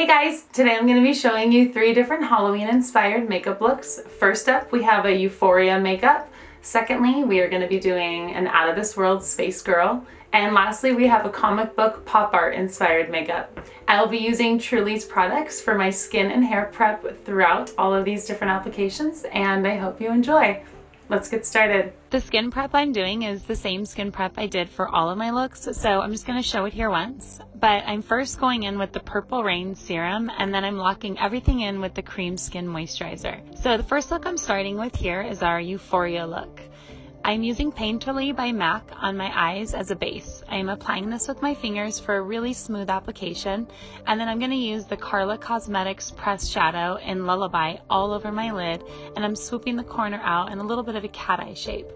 Hey guys, today I'm going to be showing you 3 different Halloween inspired makeup looks. First up, we have a Euphoria makeup. Secondly, we are going to be doing an out of this world space girl. And lastly, we have a comic book pop art inspired makeup. I'll be using Truly's products for my skin and hair prep throughout all of these different applications, and I hope you enjoy. Let's get started. The skin prep I'm doing is the same skin prep I did for all of my looks, so I'm just going to show it here once. But I'm first going in with the Purple Rain serum, and then I'm locking everything in with the Cream Skin Moisturizer. So the first look I'm starting with here is our Euphoria look. I'm using Painterly by MAC on my eyes as a base. I'm applying this with my fingers for a really smooth application, and then I'm going to use the Carla Cosmetics Pressed Shadow in Lullaby all over my lid, and I'm swooping the corner out in a little bit of a cat eye shape.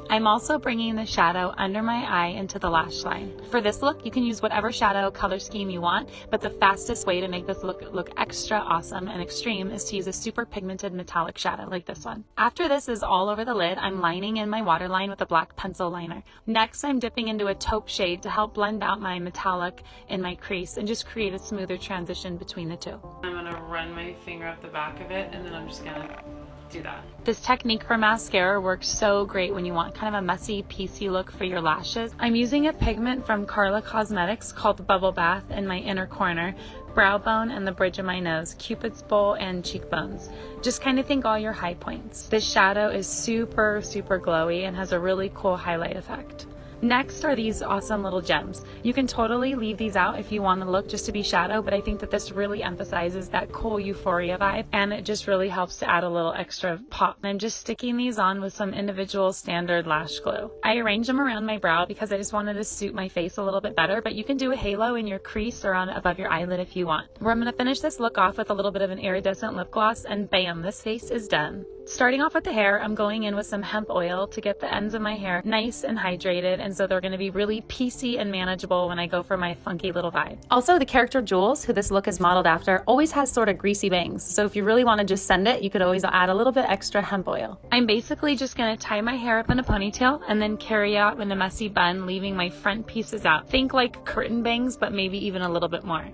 I'm also bringing the shadow under my eye into the lash line. For this look, you can use whatever shadow color scheme you want, but the fastest way to make this look extra awesome and extreme is to use a super pigmented metallic shadow like this one. After this is all over the lid, I'm lining in my waterline with a black pencil liner. Next, I'm dipping into a taupe shade to help blend out my metallic in my crease and just create a smoother transition between the two. I'm gonna run my finger up the back of it, and then I'm just gonna do that. This technique for mascara works so great when you want kind of a messy, piecey look for your lashes. I'm using a pigment from Carla Cosmetics called Bubble Bath in my inner corner, brow bone, and the bridge of my nose, Cupid's bow, and cheekbones. Just kind of think all your high points. This shadow is super glowy and has a really cool highlight effect. Next are these awesome little gems. You can totally leave these out if you want to look just to be shadow, but I think that this really emphasizes that cool Euphoria vibe, and it just really helps to add a little extra pop. I'm just sticking these on with some individual standard lash glue. I arranged them around my brow because I just wanted to suit my face a little bit better, but you can do a halo in your crease or on above your eyelid if you want. I'm going to finish this look off with a little bit of an iridescent lip gloss, and bam, this face is done. Starting off with the hair, I'm going in with some hemp oil to get the ends of my hair nice and hydrated, and so they're going to be really piecey and manageable when I go for my funky little vibe. Also, the character Jules, who this look is modeled after, always has sort of greasy bangs, so if you really want to just send it, you could always add a little bit extra hemp oil. I'm basically just going to tie my hair up in a ponytail and then carry out in a messy bun, leaving my front pieces out. Think like curtain bangs, but maybe even a little bit more.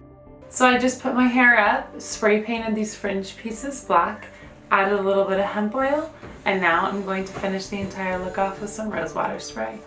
So I just put my hair up, spray painted these fringe pieces black, added a little bit of hemp oil, and now I'm going to finish the entire look off with some rose water spray.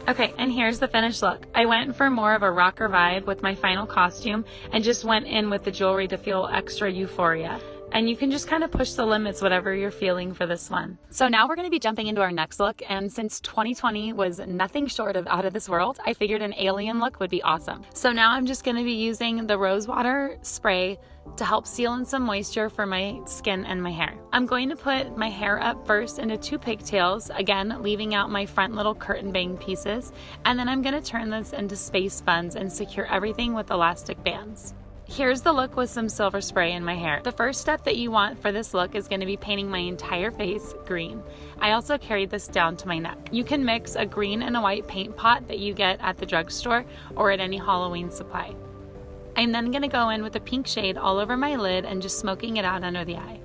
Okay, and here's the finished look. I went for more of a rocker vibe with my final costume and just went in with the jewelry to feel extra Euphoria. And you can just kind of push the limits, whatever you're feeling for this one. So now we're going to be jumping into our next look, and since 2020 was nothing short of out of this world, I figured an alien look would be awesome. So now I'm just going to be using the rose water spray to help seal in some moisture for my skin and my hair. I'm going to put my hair up first into 2 pigtails, again leaving out my front little curtain bang pieces, and then I'm going to turn this into space buns and secure everything with elastic bands. Here's the look with some silver spray in my hair. The first step that you want for this look is going to be painting my entire face green. I also carried this down to my neck. You can mix a green and a white paint pot that you get at the drugstore or at any Halloween supply. I'm then going to go in with a pink shade all over my lid and just smoking it out under the eye.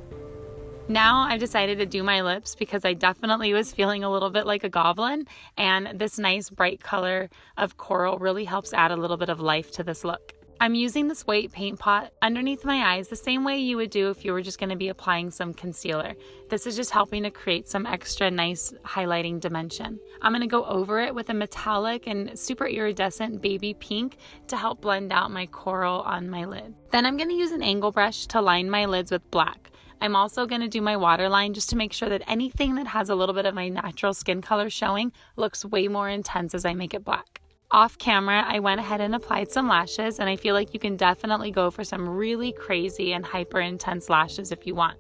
Now I've decided to do my lips because I definitely was feeling a little bit like a goblin, and this nice bright color of coral really helps add a little bit of life to this look. I'm using this white paint pot underneath my eyes the same way you would do if you were just going to be applying some concealer. This is just helping to create some extra nice highlighting dimension. I'm going to go over it with a metallic and super iridescent baby pink to help blend out my coral on my lid. Then I'm going to use an angle brush to line my lids with black. I'm also going to do my waterline just to make sure that anything that has a little bit of my natural skin color showing looks way more intense as I make it black. Off camera, I went ahead and applied some lashes, and I feel like you can definitely go for some really crazy and hyper intense lashes if you want.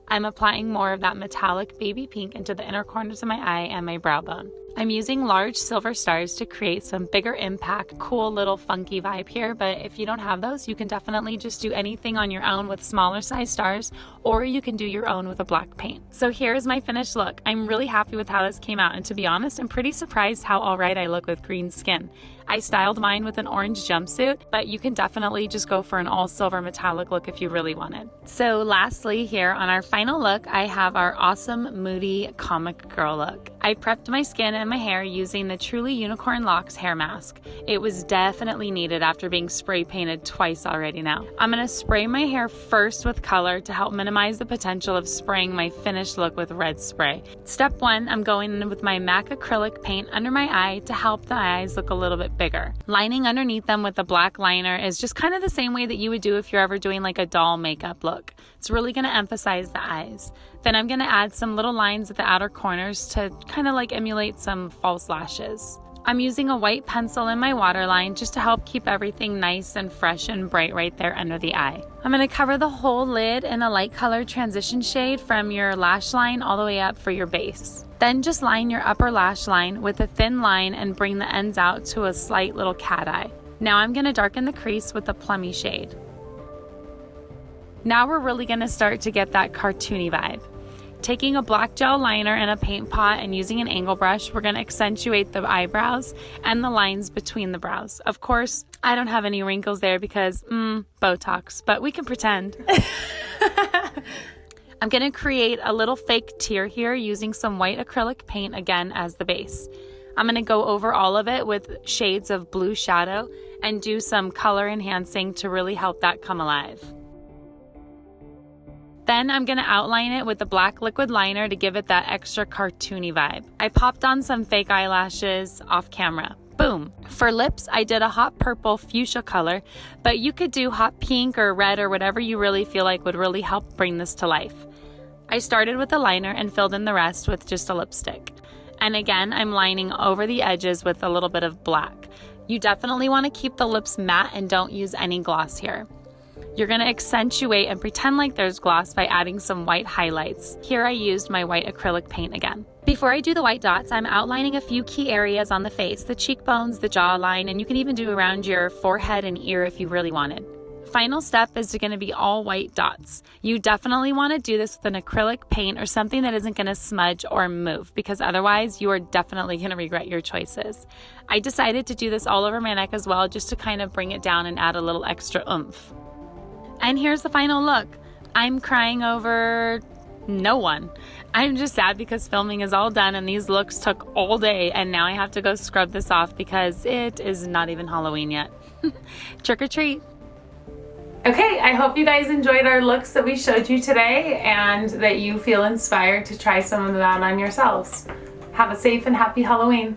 I'm applying more of that metallic baby pink into the inner corners of my eye and my brow bone. I'm using large silver stars to create some bigger impact, cool little funky vibe here, but if you don't have those, you can definitely just do anything on your own with smaller size stars, or you can do your own with a black paint. So here's my finished look. I'm really happy with how this came out, and to be honest, I'm pretty surprised how alright I look with green skin. I styled mine with an orange jumpsuit, but you can definitely just go for an all silver metallic look if you really wanted. So lastly, here on our final look, I have our awesome moody comic girl look. I prepped my skin in my hair using the Truly Unicorn Locks hair mask. It was definitely needed after being spray painted twice already now. I'm going to spray my hair first with color to help minimize the potential of spraying my finished look with red spray. Step 1, I'm going in with my MAC acrylic paint under my eye to help the eyes look a little bit bigger. Lining underneath them with a black liner is just kind of the same way that you would do if you're ever doing like a doll makeup look. It's really going to emphasize the eyes. Then I'm going to add some little lines at the outer corners to kind of like emulate some false lashes. I'm using a white pencil in my waterline just to help keep everything nice and fresh and bright right there under the eye. I'm going to cover the whole lid in a light color transition shade from your lash line all the way up for your base. Then just line your upper lash line with a thin line and bring the ends out to a slight little cat eye. Now I'm going to darken the crease with a plummy shade. Now we're really going to start to get that cartoony vibe. Taking a black gel liner and a paint pot and using an angle brush, we're going to accentuate the eyebrows and the lines between the brows. Of course, I don't have any wrinkles there because, Botox, but we can pretend. I'm going to create a little fake tear here using some white acrylic paint again as the base. I'm going to go over all of it with shades of blue shadow and do some color enhancing to really help that come alive. Then I'm going to outline it with a black liquid liner to give it that extra cartoony vibe. I popped on some fake eyelashes off camera. Boom! For lips, I did a hot purple fuchsia color, but you could do hot pink or red or whatever you really feel like would really help bring this to life. I started with a liner and filled in the rest with just a lipstick. And again, I'm lining over the edges with a little bit of black. You definitely want to keep the lips matte and don't use any gloss here. You're going to accentuate and pretend like there's gloss by adding some white highlights. Here I used my white acrylic paint again. Before I do the white dots, I'm outlining a few key areas on the face, the cheekbones, the jawline, and you can even do around your forehead and ear if you really wanted. Final step is going to be all white dots. You definitely want to do this with an acrylic paint or something that isn't going to smudge or move, because otherwise you are definitely going to regret your choices. I decided to do this all over my neck as well, just to kind of bring it down and add a little extra oomph. And here's the final look. I'm crying over no one. I'm just sad because filming is all done and these looks took all day, and now I have to go scrub this off because it is not even Halloween yet. Trick or treat. Okay, I hope you guys enjoyed our looks that we showed you today and that you feel inspired to try some of them out on yourselves. Have a safe and happy Halloween.